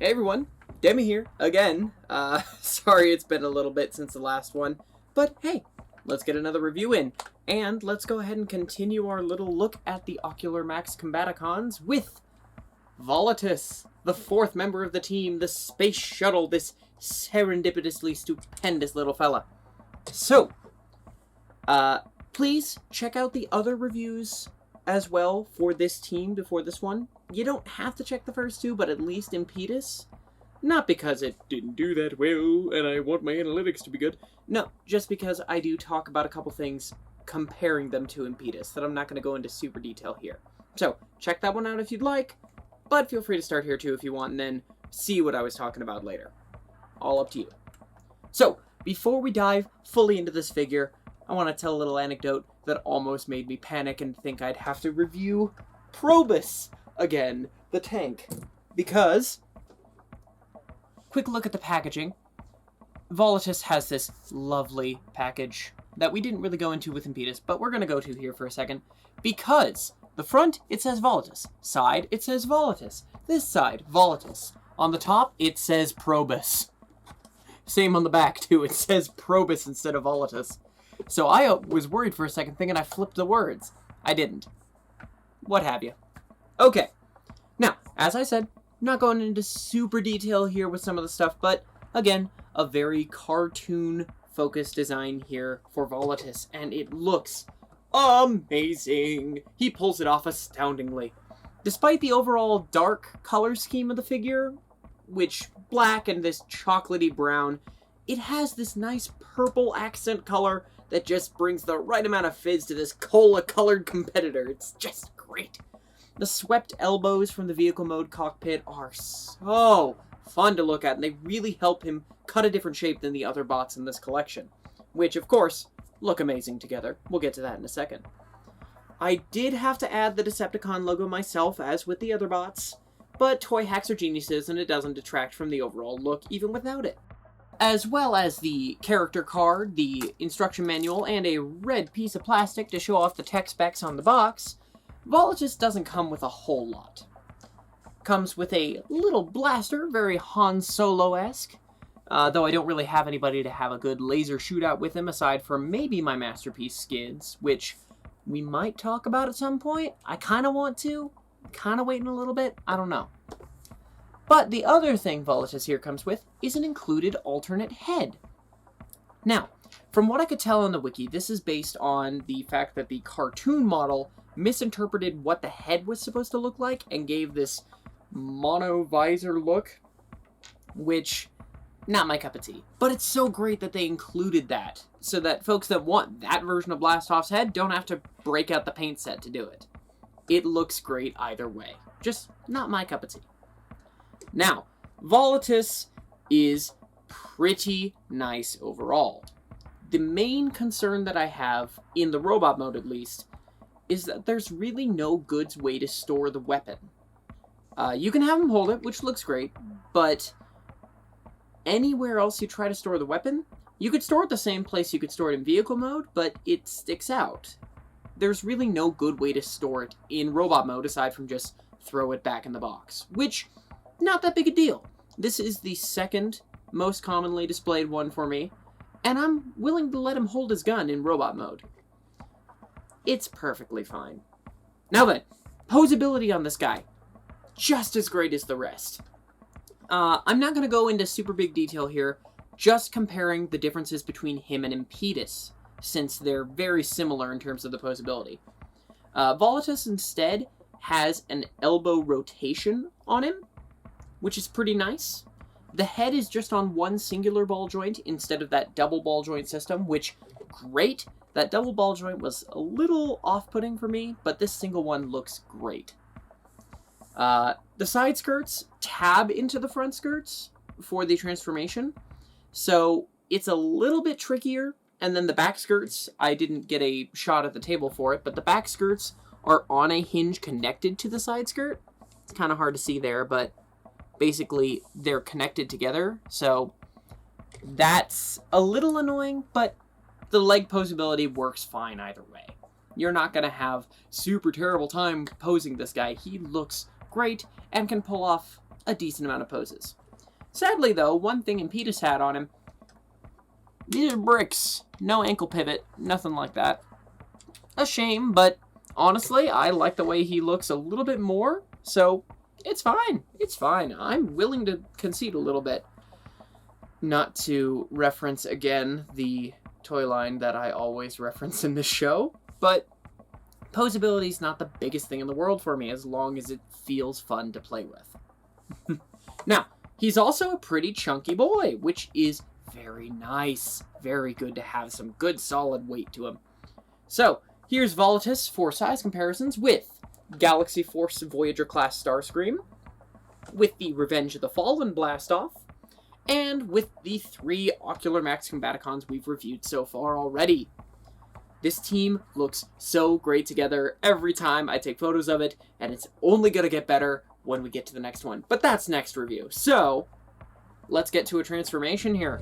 Hey everyone, Demi here, again. Sorry it's been a little bit since the last one, but hey, let's get another review in, and let's go ahead and continue our little look at the Ocular Max Combaticons with VOLATUS, the fourth member of the team, the space shuttle, this serendipitously stupendous little fella. So, please check out the other reviews as well for this team before this one. You don't have to check the first two, but at least Impetus. Not because it didn't do that well, and I want my analytics to be good. No, just because I do talk about a couple things comparing them to Impetus that I'm not going to go into super detail here. So, check that one out if you'd like, but feel free to start here too if you want, and then see what I was talking about later. All up to you. So, before we dive fully into this figure, I want to tell a little anecdote that almost made me panic and think I'd have to review Probus again, the tank. Because, quick look at the packaging. VOLATUS has this lovely package that we didn't really go into with Impetus, but we're going to go to here for a second. Because the front, it says VOLATUS. Side, it says VOLATUS. This side, VOLATUS. On the top, it says Probus. Same on the back, too. It says Probus instead of VOLATUS. So I was worried for a second, thinking I flipped the words. I didn't. What have you. Okay. Now, as I said, not going into super detail here with some of the stuff, but, again, a very cartoon-focused design here for VOLATUS, and it looks amazing. He pulls it off astoundingly. Despite the overall dark color scheme of the figure, which black and this chocolatey brown, it has this nice purple accent color that just brings the right amount of fizz to this cola-colored competitor. It's just great. The swept elbows from the vehicle mode cockpit are so fun to look at, and they really help him cut a different shape than the other bots in this collection, which, of course, look amazing together. We'll get to that in a second. I did have to add the Decepticon logo myself, as with the other bots, but toy hacks are geniuses, and it doesn't detract from the overall look even without it. As well as the character card, the instruction manual, and a red piece of plastic to show off the tech specs on the box, VOLATUS doesn't come with a whole lot. Comes with a little blaster, very Han Solo-esque, though I don't really have anybody to have a good laser shootout with him aside from maybe my masterpiece skids, which we might talk about at some point. I kind of want to. Kind of waiting a little bit. I don't know. But the other thing VOLATUS here comes with is an included alternate head. Now, from what I could tell on the wiki, this is based on the fact that the cartoon model misinterpreted what the head was supposed to look like and gave this mono visor look, which, not my cup of tea. But it's so great that they included that, so that folks that want that version of Blastoff's head don't have to break out the paint set to do it. It looks great either way. Just not my cup of tea. Now, VOLATUS is pretty nice overall. The main concern that I have, in the robot mode at least, is that there's really no good way to store the weapon. You can have him hold it, which looks great, but anywhere else you try to store the weapon, you could store it the same place you could store it in vehicle mode, but it sticks out. There's really no good way to store it in robot mode aside from just throw it back in the box, which, not that big a deal. This is the second most commonly displayed one for me, and I'm willing to let him hold his gun in robot mode. It's perfectly fine. Now then, posability on this guy. Just as great as the rest. I'm not going to go into super big detail here, just comparing the differences between him and Impetus, since they're very similar in terms of the posability. VOLATUS instead has an elbow rotation on him, which is pretty nice. The head is just on one singular ball joint instead of that double ball joint system, which, great. That double ball joint was a little off-putting for me, but this single one looks great. The side skirts tab into the front skirts for the transformation, so it's a little bit trickier. And then the back skirts, I didn't get a shot at the table for it, but the back skirts are on a hinge connected to the side skirt. It's kind of hard to see there, but basically they're connected together, so that's a little annoying, but the leg posability works fine either way. You're not going to have super terrible time posing this guy. He looks great and can pull off a decent amount of poses. Sadly, though, one thing Impetus had on him, these are bricks. No ankle pivot, nothing like that. A shame, but honestly, I like the way he looks a little bit more, so it's fine. It's fine. I'm willing to concede a little bit. Not to reference again the toy line that I always reference in this show, but posability is not the biggest thing in the world for me as long as it feels fun to play with. Now, he's also a pretty chunky boy, which is very nice. Very good to have some good solid weight to him. So, here's VOLATUS for size comparisons with Galaxy Force Voyager class Starscream, with the Revenge of the Fallen Blastoff, and with the 3 Ocular Max Combaticons we've reviewed so far already. This team looks so great together every time I take photos of it, and it's only going to get better when we get to the next one. But that's next review. So, let's get to a transformation here.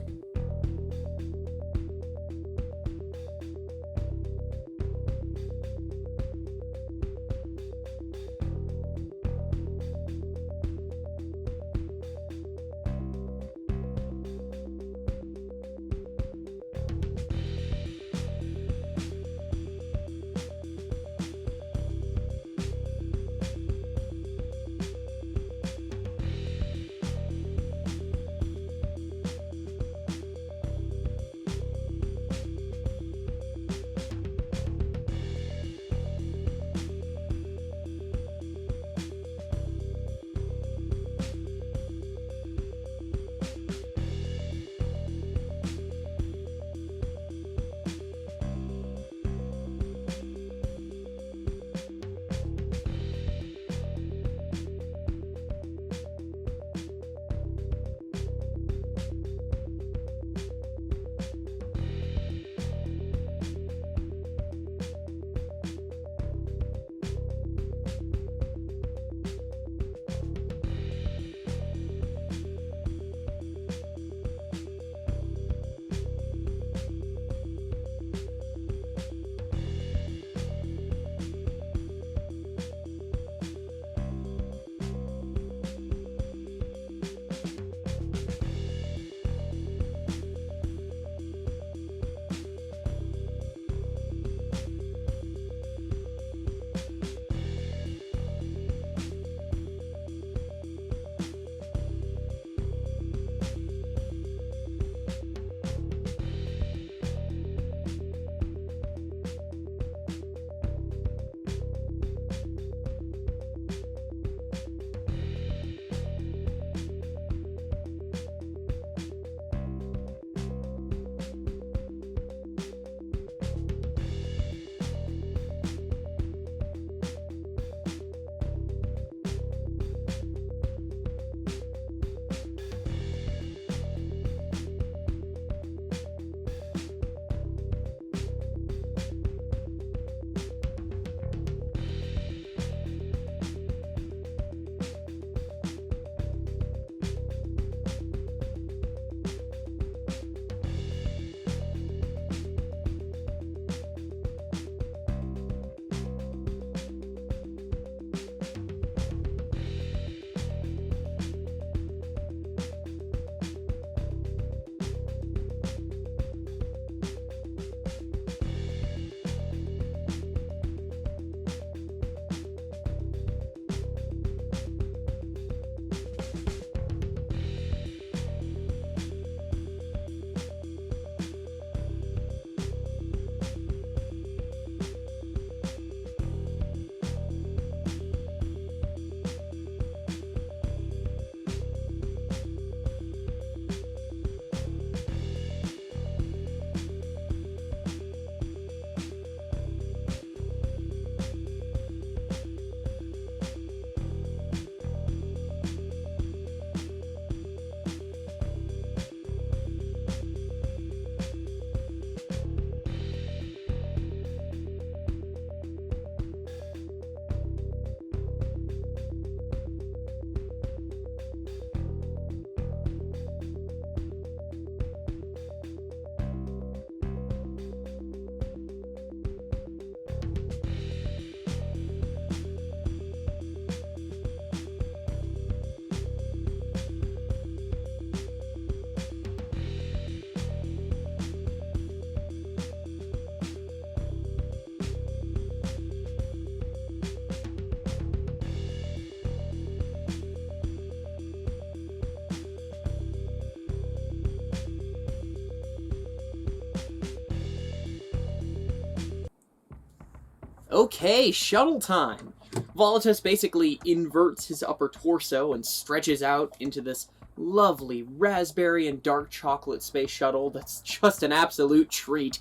Okay, shuttle time. VOLATUS basically inverts his upper torso and stretches out into this lovely raspberry and dark chocolate space shuttle that's just an absolute treat.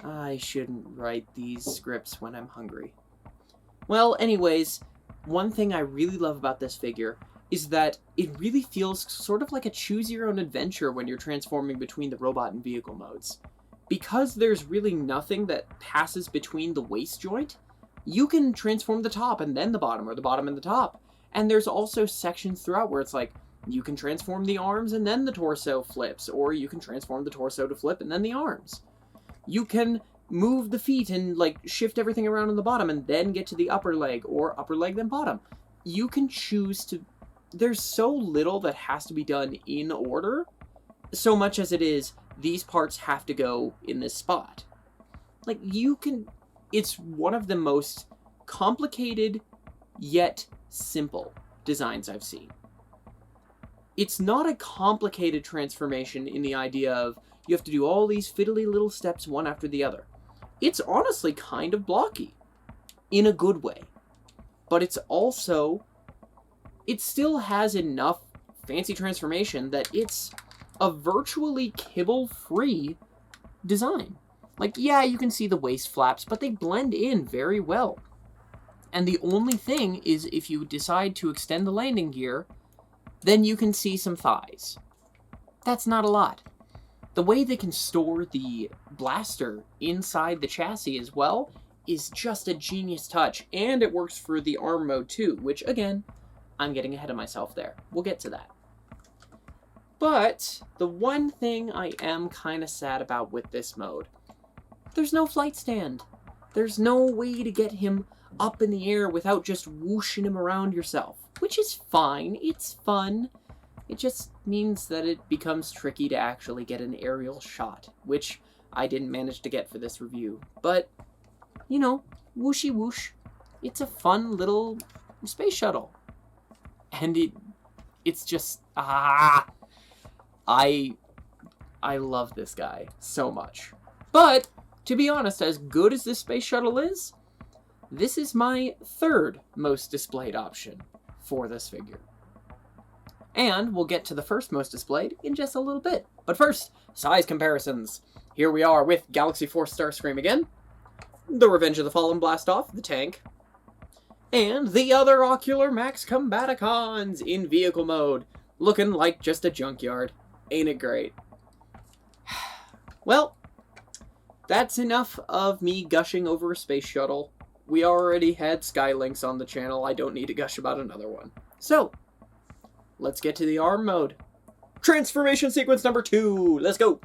I shouldn't write these scripts when I'm hungry. Well, anyways, one thing I really love about this figure is that it really feels sort of like a choose-your-own-adventure when you're transforming between the robot and vehicle modes. Because there's really nothing that passes between the waist joint, you can transform the top and then the bottom, or the bottom and the top. And there's also sections throughout where it's like, you can transform the arms and then the torso flips, or you can transform the torso to flip and then the arms. You can move the feet and, like, shift everything around on the bottom and then get to the upper leg, or upper leg then bottom. You can choose to... There's so little that has to be done in order, so much as it is, these parts have to go in this spot. Like, you can... It's one of the most complicated, yet simple designs I've seen. It's not a complicated transformation in the idea of you have to do all these fiddly little steps one after the other. It's honestly kind of blocky, in a good way. But it's also... It still has enough fancy transformation that it's a virtually kibble-free design. Like, yeah, you can see the waist flaps, but they blend in very well. And the only thing is, if you decide to extend the landing gear, then you can see some thighs. That's not a lot. The way they can store the blaster inside the chassis as well is just a genius touch, and it works for the arm mode too, which, again, I'm getting ahead of myself there. We'll get to that. But the one thing I am kind of sad about with this mode, there's no flight stand. There's no way to get him up in the air without just whooshing him around yourself, which is fine. It's fun. It just means that it becomes tricky to actually get an aerial shot, which I didn't manage to get for this review. But, you know, whooshy whoosh. It's a fun little space shuttle. And it's just, I love this guy so much. But, to be honest, as good as this space shuttle is, this is my third most displayed option for this figure. And we'll get to the first most displayed in just a little bit. But first, size comparisons. Here we are with Galaxy Force Starscream again, the Revenge of the Fallen Blastoff, the tank, and the other Ocular Max Combaticons in vehicle mode, looking like just a junkyard. Ain't it great? Well, that's enough of me gushing over a space shuttle. We already had Skylinks on the channel. I don't need to gush about another one. So, let's get to the arm mode. Transformation sequence number 2. Let's go.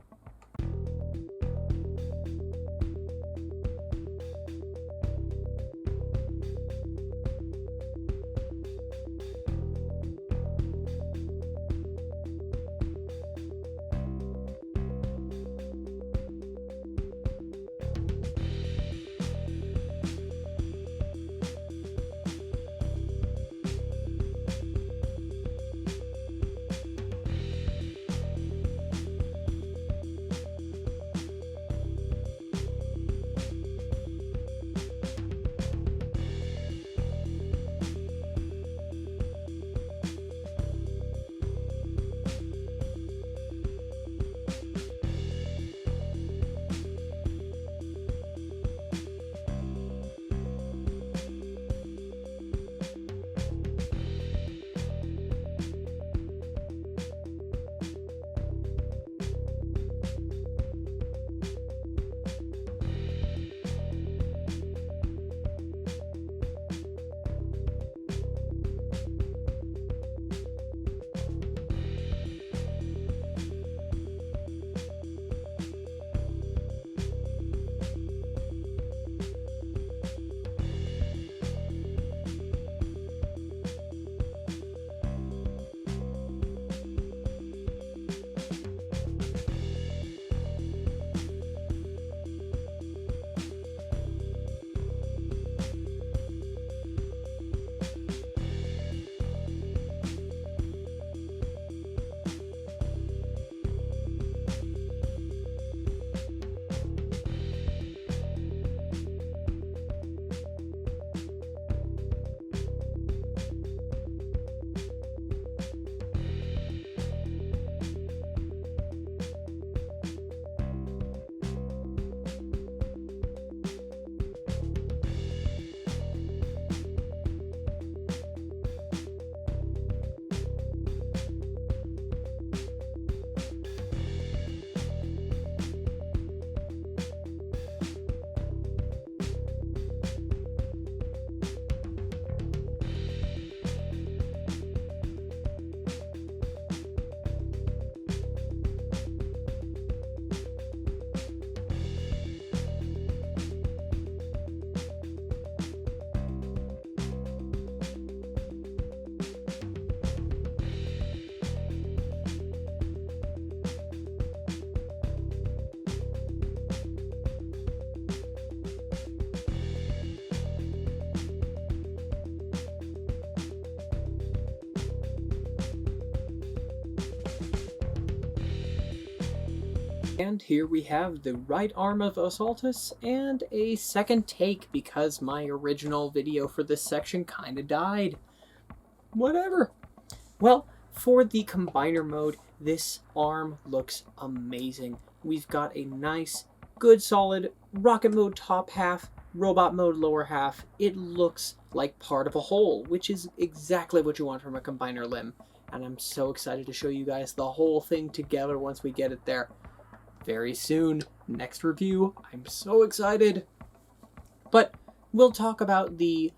And here we have the right arm of VOLATUS and a second take because my original video for this section kinda died. Whatever. Well, for the combiner mode, this arm looks amazing. We've got a nice, good, solid rocket mode top half, robot mode lower half. It looks like part of a whole, which is exactly what you want from a combiner limb. And I'm so excited to show you guys the whole thing together once we get it there. Very soon. Next review. I'm so excited. But we'll talk about the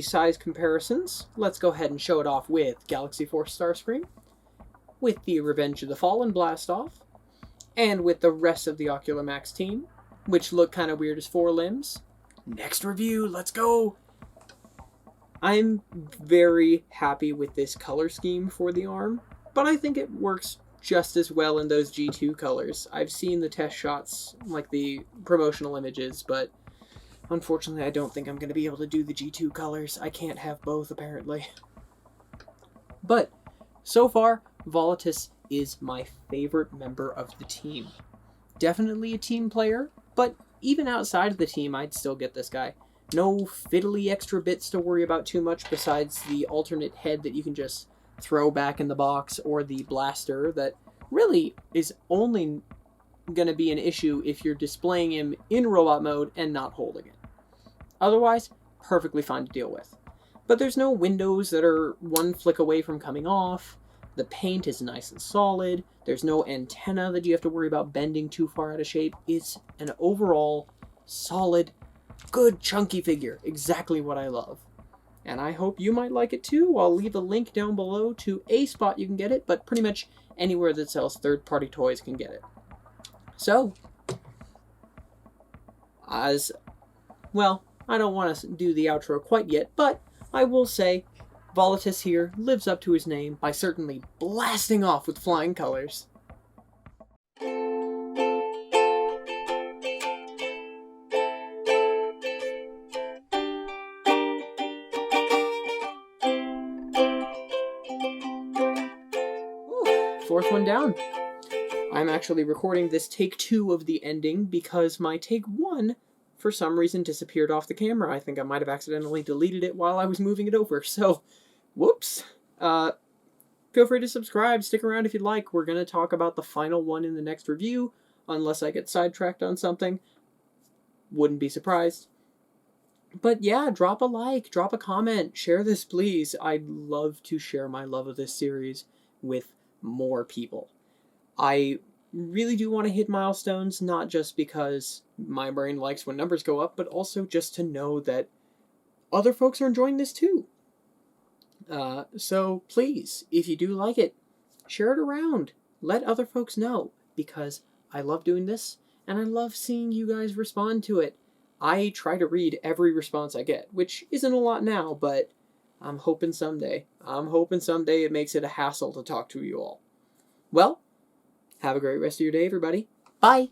size comparisons. Let's go ahead and show it off with Galaxy Force Starscream, with the Revenge of the Fallen blast off, and with the rest of the Ocular Max team, which look kind of weird as 4 limbs. Next review, let's go! I'm very happy with this color scheme for the arm, but I think it works just as well in those G2 colors. I've seen the test shots, like the promotional images, but unfortunately I don't think I'm going to be able to do the G2 colors. I can't have both, apparently. But, so far, VOLATUS is my favorite member of the team. Definitely a team player, but even outside of the team, I'd still get this guy. No fiddly extra bits to worry about too much besides the alternate head that you can just throw back in the box, or the blaster that really is only going to be an issue if you're displaying him in robot mode and not holding it. Otherwise, perfectly fine to deal with. But there's no windows that are one flick away from coming off. The paint is nice and solid. There's no antenna that you have to worry about bending too far out of shape. It's an overall solid, good, chunky figure. Exactly what I love. And I hope you might like it too. I'll leave a link down below to a spot you can get it, but pretty much anywhere that sells third-party toys can get it. So, as well, I don't want to do the outro quite yet, but I will say VOLATUS here lives up to his name by certainly blasting off with flying colors. Fourth one down. I'm actually recording this take 2 of the ending because my take 1 for some reason disappeared off the camera. I think I might have accidentally deleted it while I was moving it over, so whoops. Feel free to subscribe, stick around if you'd like. We're going to talk about the final one in the next review, unless I get sidetracked on something. Wouldn't be surprised. But yeah, drop a like, drop a comment, share this please. I'd love to share my love of this series with more people. I really do want to hit milestones, not just because my brain likes when numbers go up, but also just to know that other folks are enjoying this too. So please, if you do like it, share it around. Let other folks know, because I love doing this, and I love seeing you guys respond to it. I try to read every response I get, which isn't a lot now, but I'm hoping someday. It makes it a hassle to talk to you all. Well, have a great rest of your day, everybody. Bye!